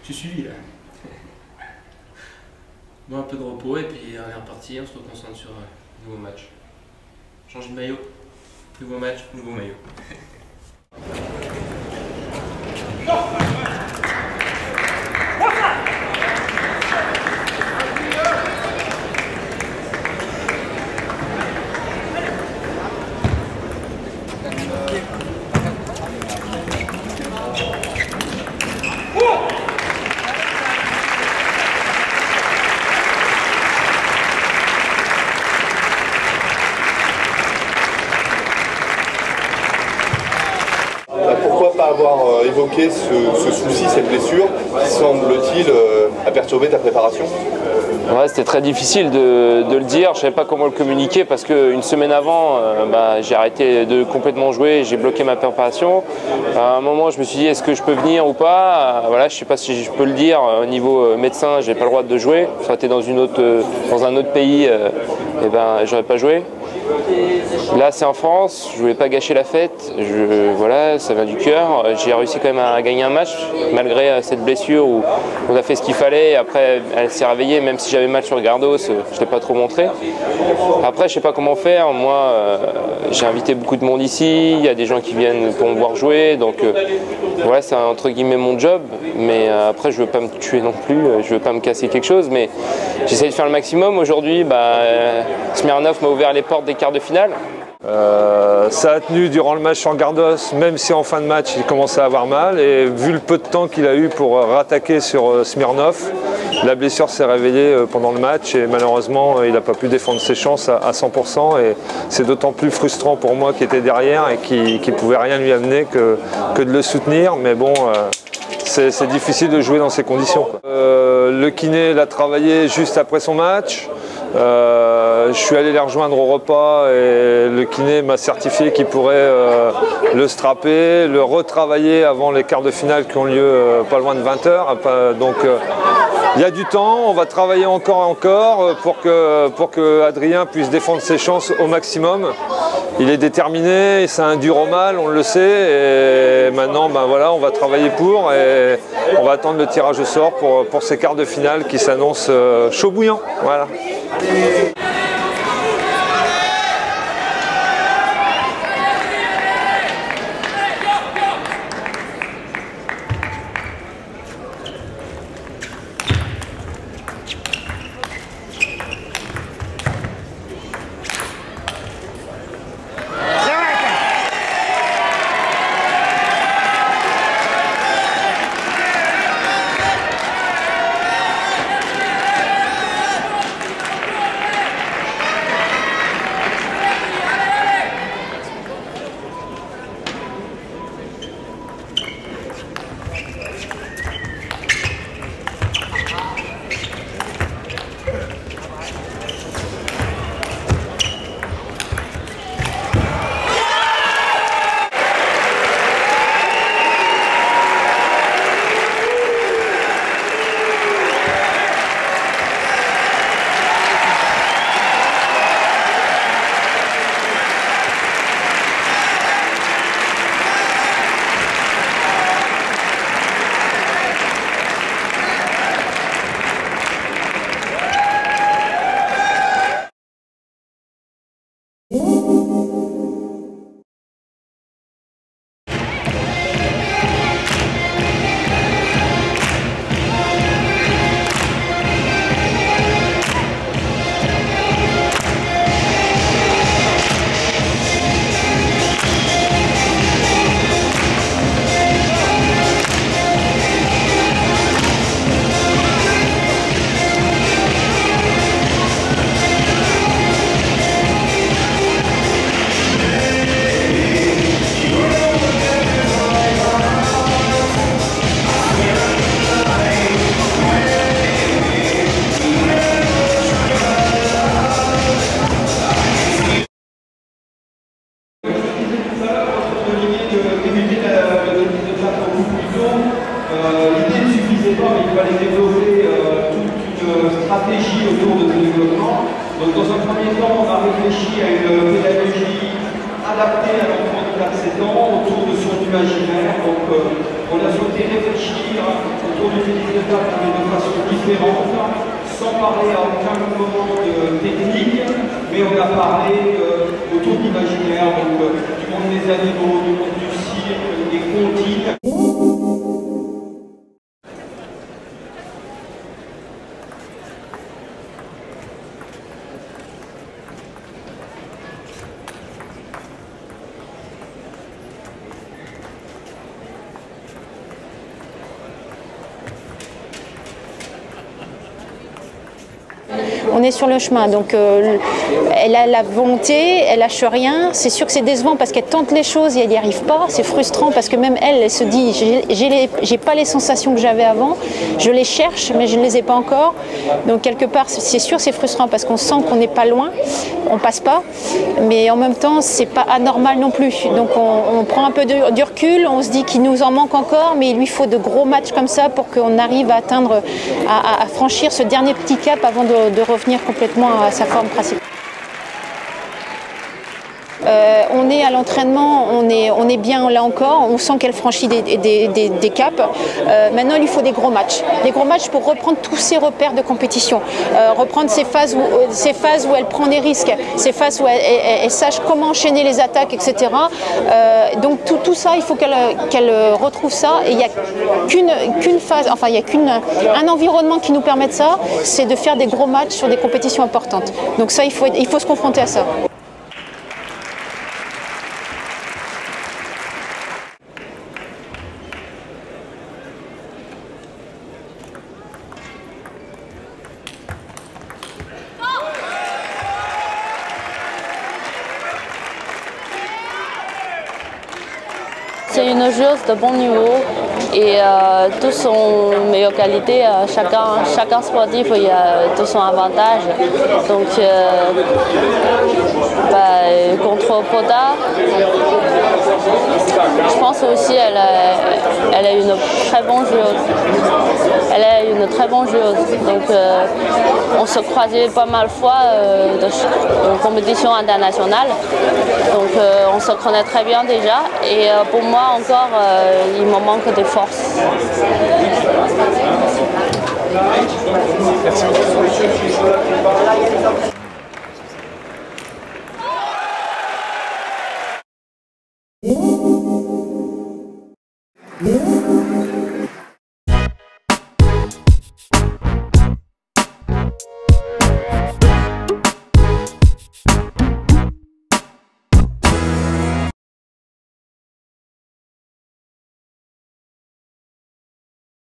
Je suis suivi là. Bon, un peu de repos et puis on est reparti, on se reconcentre sur un nouveau match. Changer de maillot, nouveau match, nouveau maillot. Pourquoi pas avoir évoqué ce souci, cette blessure qui semble-t-il a perturbé ta préparation? Ouais, c'était très difficile de le dire, je ne savais pas comment le communiquer parce qu'une semaine avant, j'ai arrêté de complètement jouer, j'ai bloqué ma préparation. À un moment, je me suis dit, est-ce que je peux venir ou pas? Voilà, je ne sais pas si je peux le dire, au niveau médecin, je n'ai pas le droit de jouer. Ça aurait été dans un autre pays, j'aurais pas joué. Là, c'est en France, je voulais pas gâcher la fête, voilà, ça vient du cœur. J'ai réussi quand même à gagner un match, malgré cette blessure où on a fait ce qu'il fallait. Après, elle s'est réveillée, même si j'avais mal sur Gardos, je ne l'ai pas trop montré. Après, je sais pas comment faire. Moi, j'ai invité beaucoup de monde ici, il y a des gens qui viennent pour me voir jouer, donc voilà, c'est entre guillemets mon job. Mais après, je veux pas me tuer non plus, je veux pas me casser quelque chose, mais j'essaie de faire le maximum. Aujourd'hui, Smirnov m'a ouvert les portes des quarts de finale. Ça a tenu durant le match en Gardos, même si en fin de match il commençait à avoir mal, et vu le peu de temps qu'il a eu pour rattaquer sur Smirnov, la blessure s'est réveillée pendant le match et malheureusement il n'a pas pu défendre ses chances à 100%, et c'est d'autant plus frustrant pour moi qui était derrière et qui ne pouvait rien lui amener que de le soutenir, mais bon, c'est difficile de jouer dans ces conditions, quoi. Le kiné l'a travaillé juste après son match. Je suis allé les rejoindre au repas et le kiné m'a certifié qu'il pourrait le strapper, le retravailler avant les quarts de finale qui ont lieu pas loin de 20 h. Donc il y a du temps, on va travailler encore et encore pour que Adrien puisse défendre ses chances au maximum. Il est déterminé, c'est un dur au mal, on le sait, et maintenant voilà, on va travailler pour, et on va attendre le tirage au sort pour ces quarts de finale qui s'annoncent chaud bouillant. Voilà. réfléchi à une pédagogie adaptée à l'enfant de 4-7 ans autour de son imaginaire. Donc on a souhaité réfléchir autour du tennis de table de façon différente, sans parler à aucun moment de technique, mais on a parlé autour de l'imaginaire, donc du monde des animaux, du monde du cirque, des comptines. On est sur le chemin, donc elle a la volonté, elle lâche rien. C'est sûr que c'est décevant parce qu'elle tente les choses et elle n'y arrive pas. C'est frustrant parce que même elle se dit j'ai pas les sensations que j'avais avant. Je les cherche mais je ne les ai pas encore. Donc quelque part c'est sûr c'est frustrant parce qu'on sent qu'on n'est pas loin, on passe pas. Mais en même temps c'est pas anormal non plus. Donc on prend un peu du recul, on se dit qu'il nous en manque encore, mais il lui faut de gros matchs comme ça pour qu'on arrive à atteindre, à franchir ce dernier petit cap avant de revenir complètement à sa forme principale. On est à l'entraînement, on est bien là encore, on sent qu'elle franchit des caps. Maintenant il lui faut des gros matchs pour reprendre tous ses repères de compétition, reprendre ces phases où elle prend des risques, ces phases où elle sache comment enchaîner les attaques, etc. Donc tout ça, il faut qu'elle retrouve ça, et il n'y a qu'une phase, enfin il n'y a qu'un environnement qui nous permette ça, c'est de faire des gros matchs sur des compétitions importantes. Donc ça, il faut se confronter à ça. C'est une joueuse de bon niveau et tous sont meilleures qualités. Chacun sportif, il y a tout son avantage. Donc contre Poda, je pense aussi elle a une très bonne joueuse. Elle est une très bonne joueuse. Donc on se croisait pas mal de fois en compétition internationale. Donc on se connaît très bien déjà. Et pour moi encore, il me manque de force. Merci.